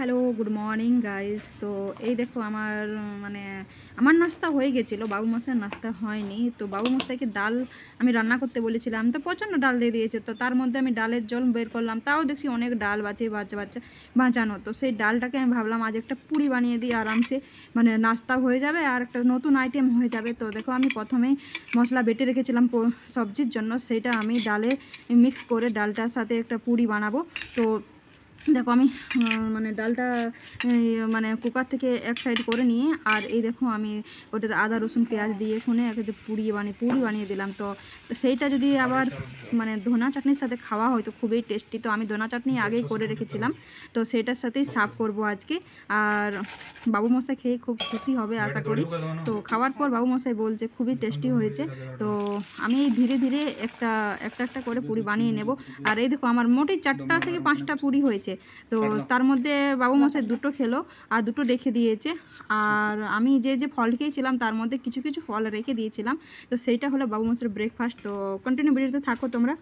Hello, good morning guys. তো এই দেখো মানে আমার নাস্তা হয়ে গেছিলো, বাবু মশাইয়ের নাস্তা হয়নি। তো বাবু মশাইকে ডাল আমি রান্না করতে বলেছিলাম, তো প্রচণ্ড ডাল দিয়ে দিয়েছে। তো তার মধ্যে আমি ডালের জল বের করলাম, তাও দেখছি অনেক ডাল বাঁচানো। তো সেই ডালটাকে আমি ভাবলাম আজ একটা পুরি বানিয়ে দিই, আরামসে মানে নাস্তা হয়ে যাবে আর একটা নতুন আইটেম হয়ে যাবে। তো দেখো আমি প্রথমেই মশলা বেটে রেখেছিলাম সবজির জন্য, সেটা আমি ডালে মিক্স করে ডালটার সাথে একটা পুরি বানাবো। তো দেখো আমি মানে ডালটা মানে কুকার থেকে এক সাইড করে নিয়ে, আর এই দেখো আমি ওটাতে আদা রসুন পেঁয়াজ দিয়ে এখানে একটা পুরি বানিয়ে দিলাম। তো সেইটা যদি আবার মানে ধনা চাটনির সাথে খাওয়া হয় তো খুবই টেস্টি। তো আমি ধনা চাটনি আগেই করে রেখেছিলাম, তো সেটার সাথেই সার্ভ করব আজকে। আর বাবু মশাই খেয়ে খুব খুশি হবে আশা করি। তো খাওয়ার পর বাবু মশাই বলছে খুবই টেস্টি হয়েছে। তো আমি ধীরে ধীরে একটা একটা করে পুরি বানিয়ে নেব। আর এই দেখো আমার মোটেই 4টা থেকে 5টা পুরি হয়েছে। তো তার মধ্যে বাবু মশাই দুটো খেলো আর দুটো রেখে দিয়েছে। আর আমি যে ফল খেয়েছিলাম তার মধ্যে কিছু কিছু ফল রেখে দিয়েছিলাম। তো সেইটা হলো বাবু মশাইয়ের ব্রেকফাস্ট। তো কন্টিনিউ ভিডিওতে থাকো তোমরা।